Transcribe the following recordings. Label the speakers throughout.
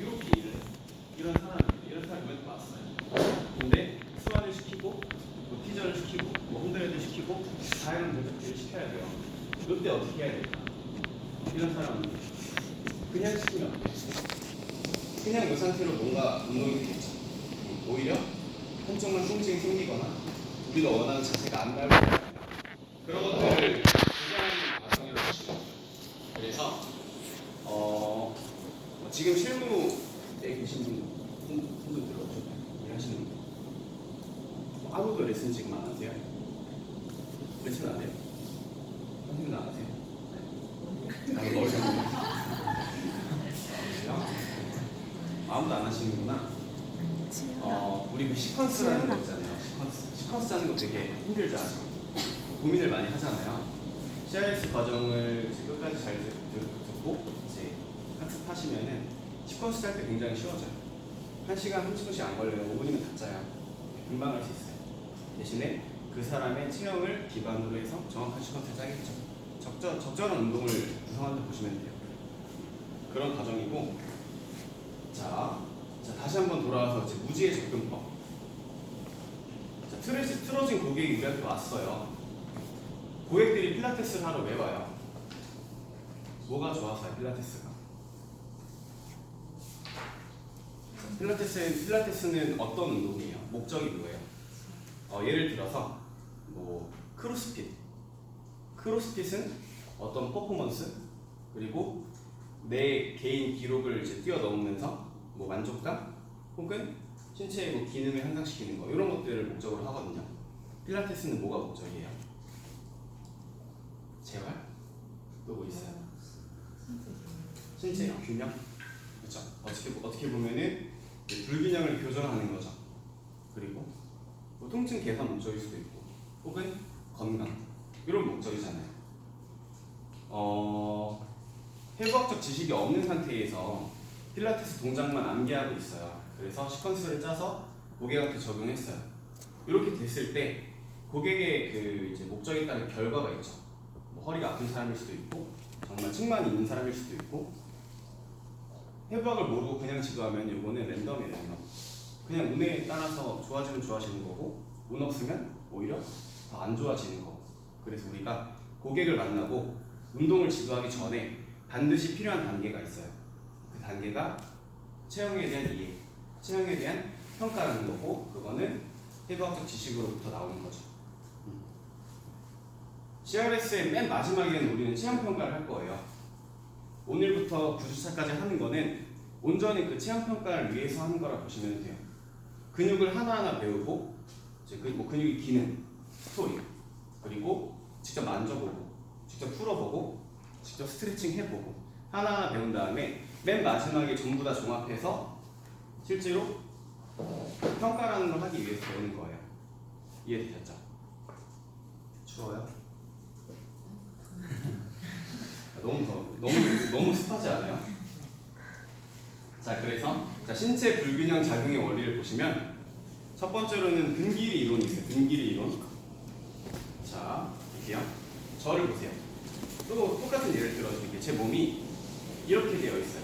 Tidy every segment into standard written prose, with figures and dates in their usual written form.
Speaker 1: 이렇게 일을 해. 이런 사람이 왜 왔어요? 근데 수화를 시키고, 뭐 티저를 시키고, 뭐 홈드레드 시키고, 다양한 조작들을 시켜야 돼요. 이때 어떻게 해야 될까? 이런 사람은 그냥 시키면 안 돼. 그냥 이 상태로 뭔가 운동이 되겠죠. 오히려 한쪽만 통증이 생기거나 우리가 원하는 자세가 안 나올 때 그런 것들을 조정하는 과정이라고 보시면 돼요. 그래서 지금 실무에 계신 분들 들어오죠? 일하시는 분들 아무도 레슨 지금 안 하세요? 레슨 안 해요? 선생님 안 하세요? 나도 머리 잡고 아무도 안 하시는구나. 우리 그 시퀀스라는 거 있잖아요. 시퀀스 하는 거 되게 힘들지 않아요? 고민을 많이 하잖아요. CRS 과정을 끝까지 잘 듣고 이제 학습하시면은 시퀀스 짤 때 굉장히 쉬워져요. 1시간 30분씩 안 걸려요. 5분이면 다 짜요. 금방 할 수 있어요. 대신에 그 사람의 체형을 기반으로 해서 정확한 시퀀스를 짜겠죠. 적절한 운동을 구성한다 보시면 돼요. 그런 과정이고, 자 다시 한번 돌아와서 이제 무지의 접근법. 자, 틀어진 고객이 우리한테 왔어요. 고객들이 필라테스를 하러 왜 와요? 뭐가 좋아서요? 필라테스가. 필라테스는 어떤 운동이에요? 목적이 뭐예요? 예를 들어서 뭐 크로스핏은 어떤 퍼포먼스 그리고 내 개인 기록을 이제 뛰어넘으면서 뭐 만족감 혹은 신체의 뭐 기능을 향상시키는 거 이런 것들을 목적으로 하거든요. 필라테스는 뭐가 목적이에요? 재활? 또 뭐 있어요? 신체 균형? 그렇죠. 어떻게 보면은 불균형을 교정하는 거죠. 그리고 뭐 통증 개선 목적일 수도 있고 혹은 건강 이런 목적이잖아요. 해부학적 지식이 없는 상태에서 필라테스 동작만 암기하고 있어요. 그래서 시퀀스를 짜서 고객한테 적용했어요. 이렇게 됐을 때 고객의 그 이제 목적에 따른 결과가 있죠. 뭐 허리가 아픈 사람일 수도 있고 정말 측만이 있는 사람일 수도 있고 해부학을 모르고 그냥 지도하면 이거는 랜덤이에요. 그냥 운에 따라서 좋아지면 좋아지는 거고 운 없으면 오히려 더 안 좋아지는 거고. 그래서 우리가 고객을 만나고 운동을 지도하기 전에 반드시 필요한 단계가 있어요. 그 단계가 체형에 대한 이해, 체형에 대한 평가라는 거고 그거는 해부학적 지식으로부터 나오는 거죠. CRS의 맨 마지막에는 우리는 체형 평가를 할 거예요. 오늘부터 9주차까지 하는 거는 온전히 그 체형 평가를 위해서 하는 거라 보시면 돼요. 근육을 하나하나 배우고 이제 뭐 근육의 기능, 스토리, 그리고 직접 만져보고, 직접 풀어보고, 직접 스트레칭 해보고 하나하나 배운 다음에 맨 마지막에 전부 다 종합해서 실제로 평가라는 걸 하기 위해서 배우는 거예요. 이해되셨죠? 추워요? 너무 습하지 않아요? 자, 그래서 신체 불균형 작용의 원리를 보시면 첫 번째로는 근길이 이론이 있어요. 근길이 이론. 자, 이게요. 저를 보세요. 또 똑같은 예를 들어드릴게요. 제 몸이 이렇게 되어 있어요.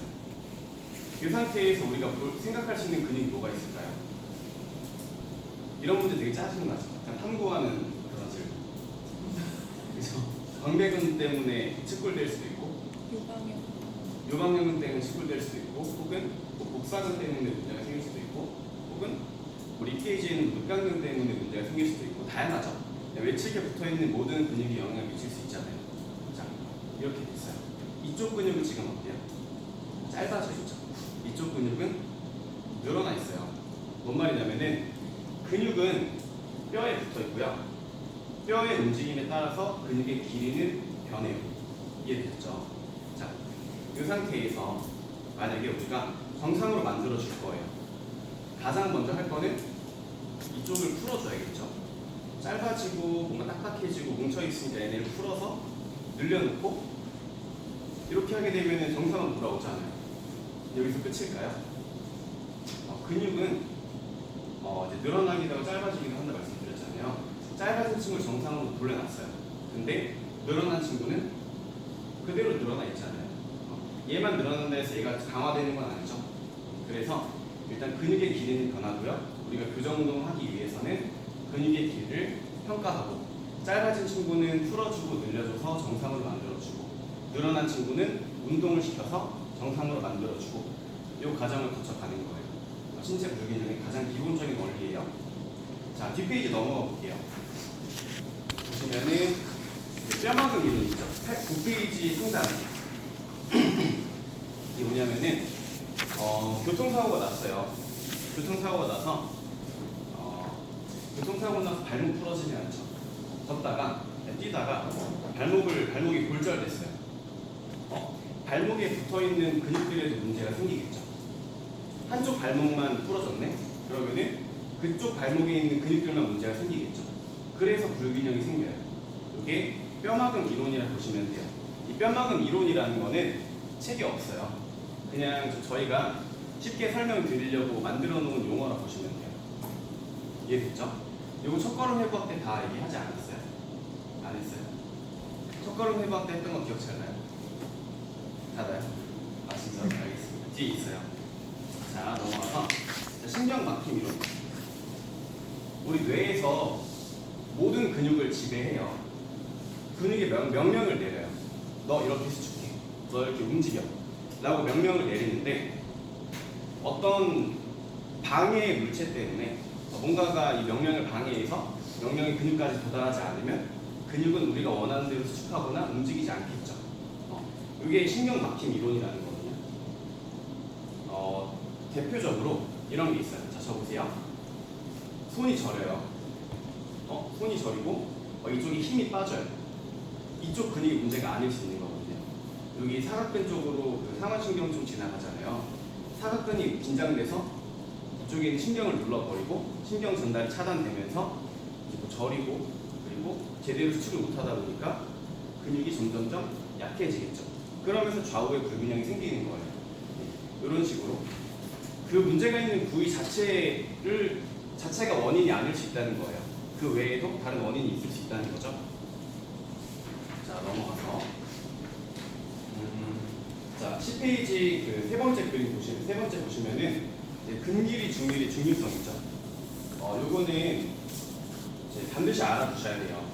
Speaker 1: 이 상태에서 우리가 생각할 수 있는 근육이 뭐가 있을까요? 이런 문제 되게 짜증나죠. 그냥 탐구하는 그런 질문. 그래서 광배근 때문에 측골될 수도 있고 요방염 때문에 측골될 수도 있고 혹은 뭐 복사근 때문에 문제가 생길 수도 있고 혹은 우리 리케이지에는 물강근 때문에 문제가 생길 수도 있고 다양하죠. 외측에 붙어있는 모든 근육이 영향을 미칠 수 있잖아요. 자, 이렇게 됐어요. 이쪽 근육은 지금 어때요? 짧아져 있죠. 이쪽 근육은 늘어나 있어요. 뭔 말이냐면은 근육은 뼈에 붙어 있고요. 뼈의 움직임에 따라서 근육의 길이는 변해요. 이해되셨죠? 자, 이 상태에서 만약에 우리가 정상으로 만들어 줄 거예요. 가장 먼저 할 거는 이쪽을 풀어줘야겠죠. 짧아지고 뭔가 딱딱해지고 뭉쳐있으니까 얘네를 풀어서 늘려놓고 이렇게 하게 되면 정상으로 돌아오잖아요. 여기서 끝일까요? 근육은 이제 늘어나기도 하고 짧아지기도 한다 말씀드렸잖아요. 짧아진 친구를 정상으로 돌려놨어요. 근데 늘어난 친구는 그대로 늘어나 있잖아요. 얘만 늘어난다 해서 얘가 강화되는 건 아니죠. 그래서 일단 근육의 길이는 변하고요. 우리가 교정 운동하기 위해서는 근육의 길이를 평가하고 짧아진 친구는 풀어주고 늘려줘서 정상으로 만들어주고 늘어난 친구는 운동을 시켜서 정상으로 만들어주고 이 과정을 거쳐가는 거예요. 신체 불균형의 가장 기본적인 원리예요. 자, 뒷페이지 넘어가 볼게요. 보시면은 뼈막음 이론 있죠. 9페이지 상단. 이게 뭐냐면은 교통사고가 났어요. 교통사고가 나서 발목 부러지지 않죠. 걷다가 뛰다가 발목이 골절됐어요. 발목에 붙어있는 근육들에도 문제가 생기겠죠. 한쪽 발목만 부러졌네? 그러면은 그쪽 발목에 있는 근육들만 문제가 생기겠죠. 그래서 불균형이 생겨요. 이게 뼈막음 이론이라고 보시면 돼요. 이 뼈막음 이론이라는 거는 책이 없어요. 그냥 저희가 쉽게 설명드리려고 만들어 놓은 용어라고 보시면 돼요. 이해됐죠? 이거 첫걸음 해부학 때 다 얘기하지 않았어요? 안 했어요? 첫걸음 해부학 때 했던 거 기억 잘 나요? 나요? 아 진짜? 알겠습니다. 뒤에 있어요. 자, 넘어가서 신경막힘 이론. 우리 뇌에서 모든 근육을 지배해요. 근육에 명령을 내려요. 너 이렇게 수축해. 너 이렇게 움직여. 라고 명령을 내리는데 어떤 방해의 물체 때문에 뭔가가 이 명령을 방해해서 명령이 근육까지 도달하지 않으면 근육은 우리가 원하는 대로 수축하거나 움직이지 않겠죠. 이게 신경막힘 이론이라는 거거든요. 대표적으로 이런 게 있어요. 자, 적으세요. 손이 저려요. 손이 저리고 이쪽에 힘이 빠져요. 이쪽 근육이 문제가 아닐 수 있는 거거든요. 여기 사각근 쪽으로 그 상완신경 좀 지나가잖아요. 사각근이 긴장돼서 이쪽에 있는 신경을 눌러버리고 신경 전달이 차단되면서 저리고 그리고 제대로 수축을 못하다 보니까 근육이 점점점 약해지겠죠. 그러면서 좌우의 불균형이 생기는 거예요. 이런 식으로 그 문제가 있는 부위 자체가 원인이 아닐 수 있다는 거예요. 그 외에도 다른 원인이 있을 수 있다는 거죠. 자, 넘어가서 자, 10페이지 그 세 번째 그림 보시면 보시면은 근길이 중밀의 중요성 있죠. 요거는 반드시 알아두셔야 돼요.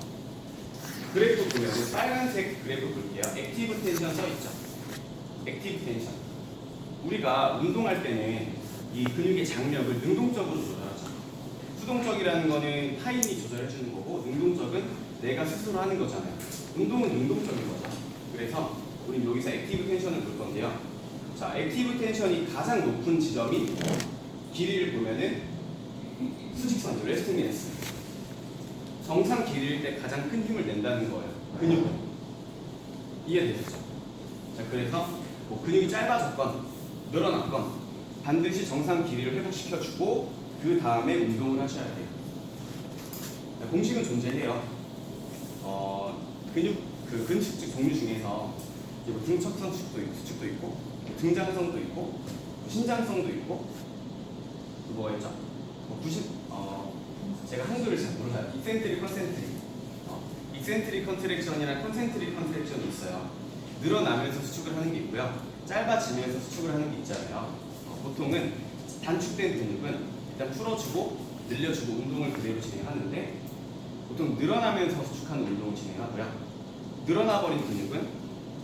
Speaker 1: 그래프 보면 빨간색 그래프 볼게요. 액티브 텐션 써 있죠. 액티브 텐션. 우리가 운동할 때는 이 근육의 장력을 능동적으로 조절하죠. 수동적이라는 거는 타인이 조절해 주는 거고 능동적은 내가 스스로 하는 거잖아요. 운동은 능동적인 거죠. 그래서 우리 여기서 액티브 텐션을 볼 건데요. 자, 액티브 텐션이 가장 높은 지점이 길이를 보면은 수직선이죠. 레스팅미네스. 정상 길이일 때 가장 큰 힘을 낸다는 거예요. 근육은. 이해되셨죠? 자, 그래서 근육이 짧아졌건 늘어났건 반드시 정상 길이를 회복시켜주고 그 다음에 운동을 하셔야 돼요. 자, 공식은 존재해요. 근수축 종류 중에서 등척성 수축도 있고 등장성도 있고 신장성도 있고 뭐였죠? 제가 한글을 잘 몰라요. 익센트릭 컨센트릭. 익센트릭 컨트랙션이랑 컨센트릭 컨트랙션이 있어요. 늘어나면서 수축을 하는 게 있고요. 짧아지면서 수축을 하는 게 있잖아요. 보통은 단축된 근육은 일단 풀어주고 늘려주고 운동을 그대로 진행하는데 보통 늘어나면서 수축하는 운동을 진행하고요. 늘어나버린 근육은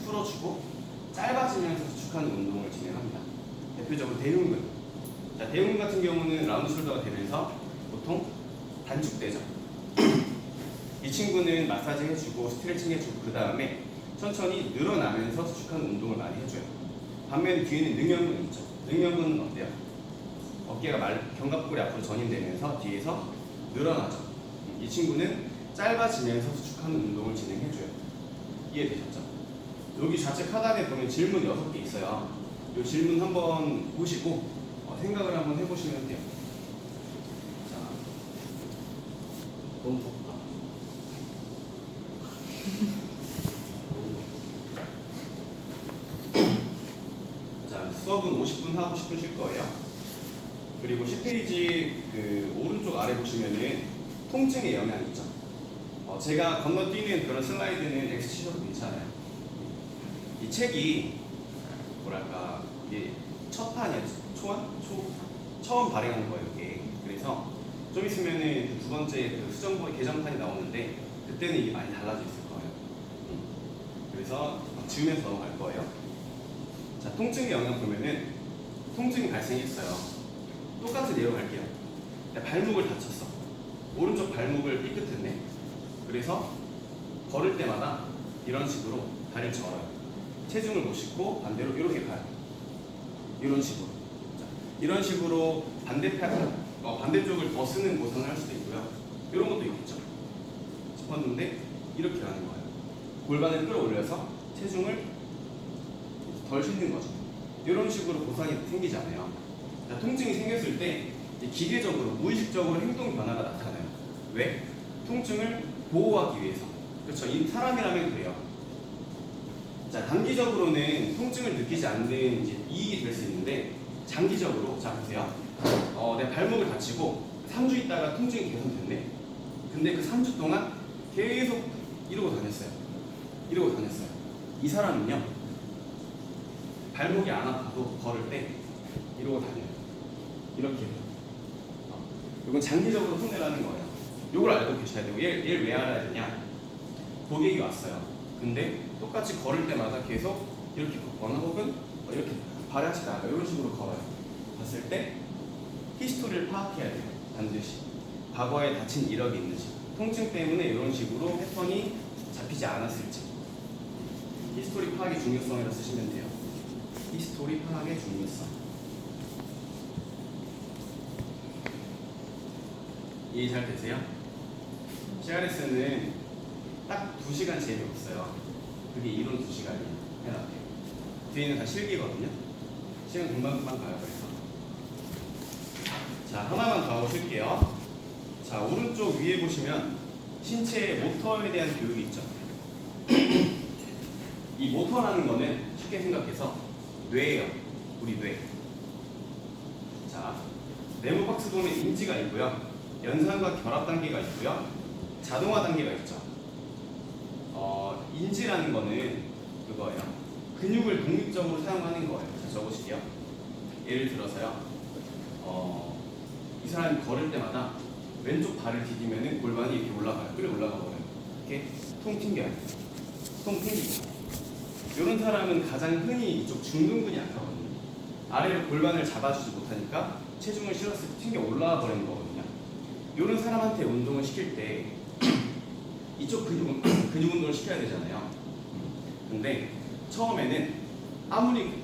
Speaker 1: 풀어주고 짧아지면서 수축하는 운동을 진행합니다. 대표적으로 대흉근. 자, 대흉근 같은 경우는 라운드 숄더가 되면서 보통 단축되죠. 이 친구는 마사지 해주고 스트레칭 해주고 그 다음에 천천히 늘어나면서 수축하는 운동을 많이 해줘요. 반면 뒤에는 능형근 있죠. 능형근은 어때요? 어깨가 견갑골이 앞으로 전인되면서 뒤에서 늘어나죠. 이 친구는 짧아지면서 수축하는 운동을 진행해줘요. 이해되셨죠? 여기 좌측 하단에 보면 질문 6개 있어요. 이 질문 한번 보시고 생각을 한번 해보시면 돼요. 자, 너무 덥다. 자, 수업은 50분 하고 10분 쉴 거예요. 그리고 10페이지 그 오른쪽 아래 보시면은 통증의 영향 있죠. 제가 건너뛰는 그런 슬라이드는 X 치셔도 괜찮아요. 이 책이 뭐랄까 이게 첫 판이에요. 처음 발행한 거예요, 이게. 그래서 좀 있으면은 두 번째 그 수정본 개정판이 나오는데 그때는 이게 많이 달라져 있을 거예요. 그래서 지우면서 넘어갈 거예요. 자, 통증의 영향 보면은 통증이 발생했어요. 똑같은 예로 갈게요. 발목을 다쳤어. 오른쪽 발목을 삐끗했네. 그래서 걸을 때마다 이런 식으로 다리를 절어요. 체중을 못 싣고 반대로 이렇게 가요. 이런 식으로. 자, 이런 식으로 반대쪽을 더 쓰는 모션을 할 수도 있고요. 이런 것도 있겠죠. 짚었는데 이렇게 가는 거예요. 골반을 끌어올려서 체중을 덜 싣는 거죠. 이런 식으로 보상이 생기잖아요. 자, 통증이 생겼을 때 기계적으로 무의식적으로 행동 변화가 나타나요. 왜? 통증을 보호하기 위해서. 그렇죠. 이 사람이라면 그래요. 자, 단기적으로는 통증을 느끼지 않는 이제 이익이 될 수 있는데 장기적으로 자 보세요. 내가 발목을 다치고 3주 있다가 통증이 개선됐네. 근데 그 3주 동안 계속 이러고 다녔어요. 이 사람은요 발목이 안 아파도 걸을 때 이러고 다녀요. 이렇게. 이건 장기적으로 손해라는 거예요. 이걸 알고 계셔야 되고 얘를 왜 알아야 되냐? 고객이 왔어요. 근데 똑같이 걸을 때마다 계속 이렇게 걷거나 혹은 이렇게 발같이 나가 이런 식으로 걸어요. 봤을 때 히스토리를 파악해야 돼요. 반드시. 과거에 다친 이력이 있는지, 통증 때문에 이런 식으로 패턴이 잡히지 않았을지. 히스토리 파악의 중요성이라 쓰시면 돼요. 히스토리 파악의 중요성. 이해 잘 되세요? CRS는 딱 2시간 재미없어요. 그게 이론 2시간이에요. 해놨대요. 뒤에는 다 실기거든요. 시간 금방금방 가요. 그래서 자, 하나만 더 하고 쉴게요. 자, 오른쪽 위에 보시면 신체의 모터에 대한 교육이 있죠. 이 모터라는 거는 쉽게 생각해서 뇌예요. 우리 뇌. 자, 네모 박스 보면 인지가 있고요. 연상과 결합 단계가 있고요. 자동화 단계가 있죠. 인지라는 거는 그거예요. 근육을 독립적으로 사용하는 거예요. 자, 적으실게요. 예를 들어서요. 이 사람이 걸을 때마다 왼쪽 발을 디디면은 골반이 이렇게 올라가요. 끌어 올라가 버려요. 이렇게 통 튕겨요. 통 튕기고. 이런 사람은 가장 흔히 이쪽 중둔근이 약하거든요. 아래로 골반을 잡아주지 못하니까 체중을 실었을 때 튕겨 올라와 버리는 거거든요. 이런 사람한테 운동을 시킬 때 이쪽 근육 운동을 시켜야 되잖아요. 근데 처음에는 아무리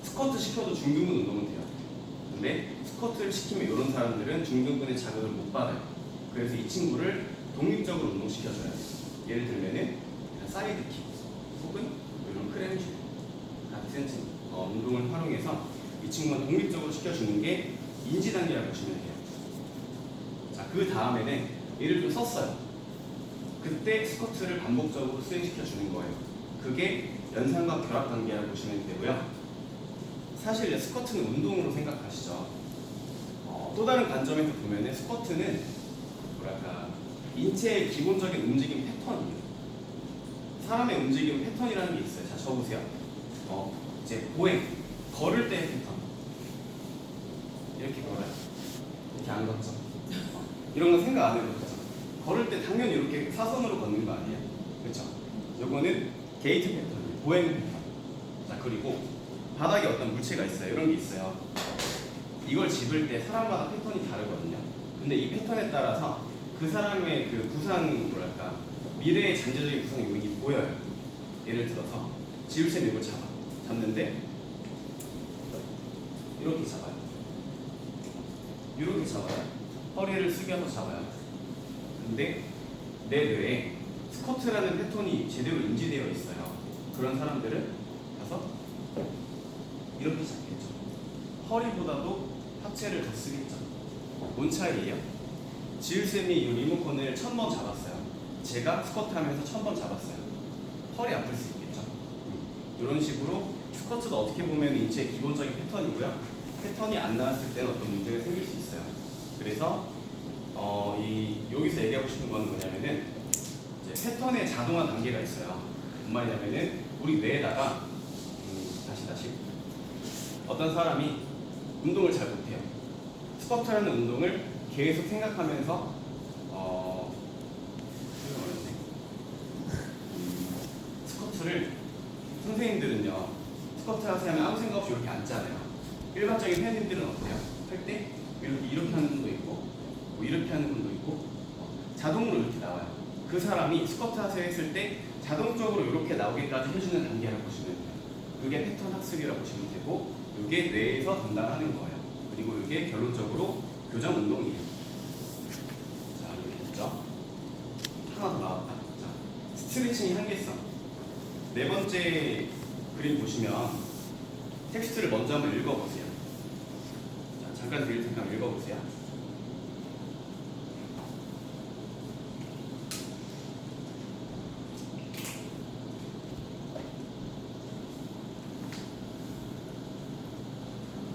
Speaker 1: 스쿼트 시켜도 중둔근 운동은 돼요. 근데 스쿼트를 시키면 이런 사람들은 중둔근의 자극을 못 받아요. 그래서 이 친구를 독립적으로 운동시켜줘야 돼요. 예를 들면은 사이드킥 혹은 이런 크렌치 같은 운동을 활용해서 이 친구가 독립적으로 시켜주는 게 인지 단계라고 보시면 돼요. 자, 그 다음에는 얘를 좀 썼어요. 그때 스쿼트를 반복적으로 수행시켜 주는 거예요. 그게 연상과 결합 단계라고 보시면 되고요. 사실 스쿼트는 운동으로 생각하시죠. 또 다른 관점에서 보면 스쿼트는 인체의 기본적인 움직임 패턴이에요. 사람의 움직임 패턴이라는 게 있어요. 자, 적으세요. 이제 보행, 걸을 때의 패턴. 이렇게 걸어요. 이렇게 안 걷죠. 이런 건 생각 안 해도 그렇죠. 걸을 때 당연히 이렇게 사선으로 걷는 거 아니에요? 그렇죠? 요거는 게이트 패턴이에요. 보행 패턴. 자, 그리고 바닥에 어떤 물체가 있어요. 이런 게 있어요. 이걸 집을 때 사람마다 패턴이 다르거든요. 근데 이 패턴에 따라서 그 사람의 그 구상 미래의 잠재적인 구상 요인이 보여요. 예를 들어서 지울셈 이걸 잡는데 이렇게 잡아요. 이렇게 잡아요. 허리를 숙여서 잡아요. 근데 내 뇌에 스쿼트라는 패턴이 제대로 인지되어 있어요. 그런 사람들은 가서 이렇게 잡겠죠. 허리보다도 하체를 더 쓰겠죠. 뭔 차이예요? 지율쌤이 이 리모컨을 1000번 잡았어요. 제가 스쿼트 하면서 1000번 잡았어요. 허리 아플 수 있겠죠. 이런 식으로 스쿼트도 어떻게 보면 인체의 기본적인 패턴이고요. 패턴이 안 나왔을 때는 어떤 문제가 생길 수 있어요. 그래서 여기서 얘기하고 싶은 건 뭐냐면은 이제 패턴의 자동화 단계가 있어요. 뭔 말이냐면은 우리 뇌에다가 다시 어떤 사람이 운동을 잘 못해요. 스쿼트라는 운동을 계속 생각하면서 스쿼트를 선생님들은요 스쿼트 하세요 하면 아무 생각 없이 이렇게 앉잖아요. 일반적인 회원님들은 어때요? 할 때 이렇게 하는 분도 있고 뭐 이렇게 하는 분도 있고 자동으로 이렇게 나와요. 그 사람이 스쿼트 하세요 했을 때 자동적으로 이렇게 나오기까지 해주는 단계라고 보시면 돼요. 그게 패턴 학습이라고 보시면 되고 이게 뇌에서 담당하는 거예요. 그리고 이게 결론적으로 교정 운동이에요. 자, 이렇게 됐죠? 하나 더 나왔다. 자, 스트레칭의 한계성. 네 번째 그림 보시면 텍스트를 먼저 한번 읽어보세요. 자, 잠깐 드릴 테니까 읽어보세요.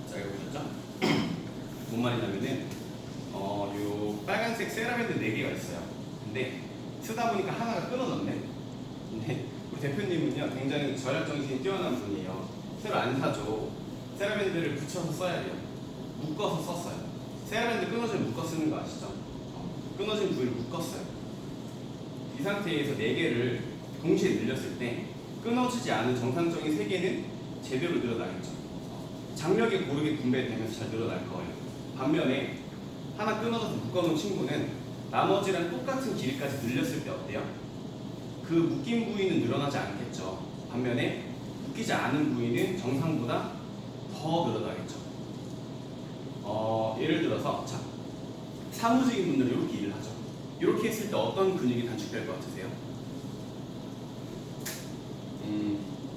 Speaker 1: 자, 이거 보셨죠? 뭔 말이냐면은 요 빨간색 세라밴드 4개가 있어요. 근데 쓰다 보니까 하나가 끊어졌네. 근데 우리 대표님은요 굉장히 절약 정신이 뛰어난 분이에요. 새로 안 사죠. 세라밴드를 붙여서 써야 돼요. 묶어서 썼어요. 세라밴드 끊어지면 묶어 쓰는 거 아시죠? 끊어진 부위를 묶었어요. 이 상태에서 4개를 동시에 늘렸을 때 끊어지지 않은 정상적인 3개는 제대로 늘어나겠죠. 장력이 고르게 분배되면서 잘 늘어날 거예요. 반면에 하나 끊어져서 묶어놓은 친구는 나머지랑 똑같은 길이까지 늘렸을 때 어때요? 그 묶인 부위는 늘어나지 않겠죠. 반면에 묶이지 않은 부위는 정상보다 더 늘어나겠죠. 예를 들어서 자, 사무직인 분들은 이렇게 일을 하죠. 이렇게 했을 때 어떤 근육이 단축될 것 같으세요?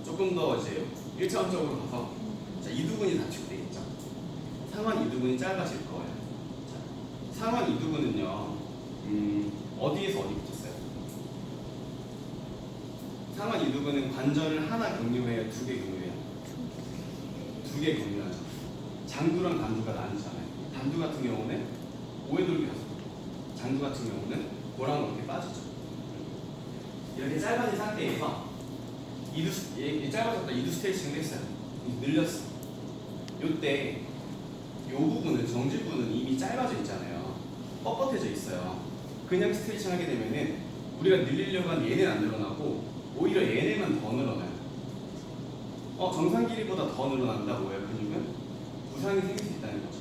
Speaker 1: 조금 더 이제 1차원적으로 가서 자, 이두근이 단축되겠죠. 상완 이두근이 짧아질 거예요. 자, 상완 이두근은요 어디에서 어디 붙었어요? 상완 이두근은 관절을 하나 경류해요, 2개 경류해요? 2개 경류하죠. 장두랑 단두가 나뉘잖아요. 단두 같은 경우는 오해돌기라서 장두 같은 경우는 고랑 이렇게 빠지죠. 이렇게 짧아진 상태에서 짧아졌다 이두 스트레칭을 했어요. 늘렸어. 요때 요 부분은 정지부는 이미 짧아져 있잖아요. 뻣뻣해져 있어요. 그냥 스트레칭 하게 되면은 우리가 늘리려고 한 얘는 안 늘어나고 오히려 얘네만 더 늘어나요. 정상 길이보다 더 늘어난다 뭐예요? 근육은 부상이 생길 수 있다는 거죠.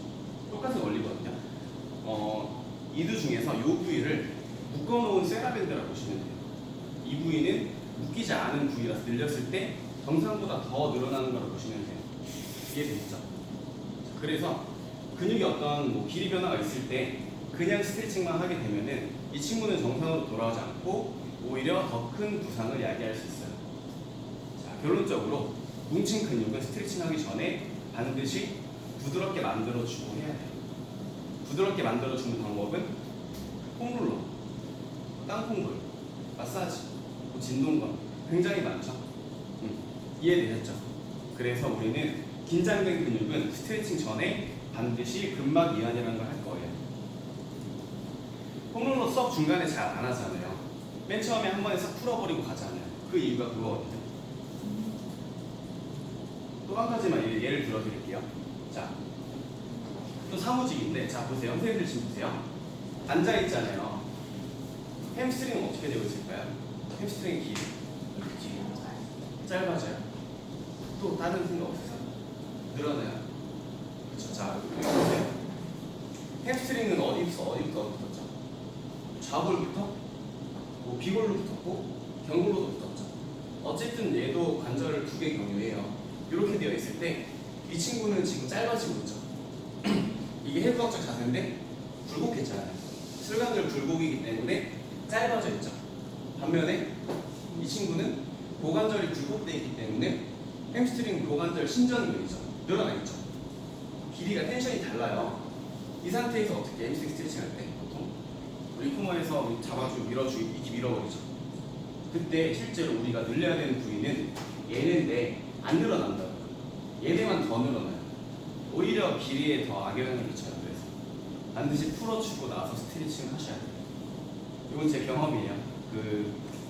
Speaker 1: 똑같은 원리거든요. 이두 중에서 이 부위를 묶어놓은 세라밴드라고 보시면 돼요. 이 부위는 묶이지 않은 부위라서 늘렸을 때 정상보다 더 늘어나는 거라고 보시면 돼요. 이해되시죠? 그래서 근육이 어떤 뭐 길이 변화가 있을 때 그냥 스트레칭만 하게 되면은 이 친구는 정상으로 돌아오지 않고 오히려 더 큰 부상을 야기할 수 있어요. 자, 결론적으로 뭉친 근육은 스트레칭하기 전에 반드시 부드럽게 만들어주고 해야 돼요. 부드럽게 만들어주는 방법은 폼롤러, 땅콩볼, 마사지, 진동건 굉장히 많죠. 이해되셨죠? 그래서 우리는 긴장된 근육은 스트레칭 전에 반드시 근막 이완이라는 걸 할 거예요. 폼롤러 수업 중간에 잘 안 하잖아요. 맨 처음에 한 번에 싹 풀어버리고 가잖아요. 그 이유가 그거거든요. 또 한 가지만 예를 들어드릴게요. 자, 또 사무직인데, 자 보세요. 선생님들 지금 보세요. 앉아 있잖아요. 햄스트링은 어떻게 되고 있을까요? 햄스트링 길이 짧아져요. 또 다른 생각 없으세요? 늘어나요. 그렇죠. 자, 여기 보세요. 햄스트링은 어디부터 붙었죠? 좌골부터 뭐 비골로 붙었고 경골로도 붙었죠. 어쨌든 얘도 관절을 2개 경유해요. 이렇게 되어 있을 때 이 친구는 지금 짧아지고 있죠. 이게 해부학적 자세인데 굴곡했잖아요. 슬관절 굴곡이기 때문에 짧아져 있죠. 반면에 이 친구는 고관절이 굴곡되어 있기 때문에 햄스트링 고관절 신전근이죠. 늘어나 있죠. 길이가 텐션이 달라요. 이 상태에서 어떻게 햄스트링 스트레칭 할 때 보통 우리 코너에서 잡아주고 밀어주고 이렇게 밀어버리죠. 그때 실제로 우리가 늘려야 되는 부위는 얘네인데 안 늘어난다고. 얘네만 더 늘어나요. 오히려 길이에 더 악영향을 미쳐요. 그래서 반드시 풀어주고 나서 스트레칭 하셔야 돼요. 이건 제 경험이에요.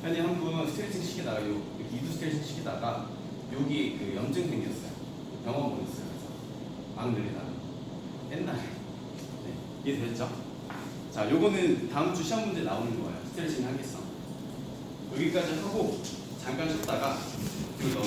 Speaker 1: 현재 한 분 스트레칭 시키다가 이두 스트레칭 시키다가 여기 염증 생겼어요. 병원 보냈어요. 그래서 막 늘리다가 옛날에. 네, 이해됐죠? 자, 요거는 다음 주 시험 문제 나오는 거예요. 스트레칭 하겠어. 여기까지 하고 잠깐 쉬었다가 이거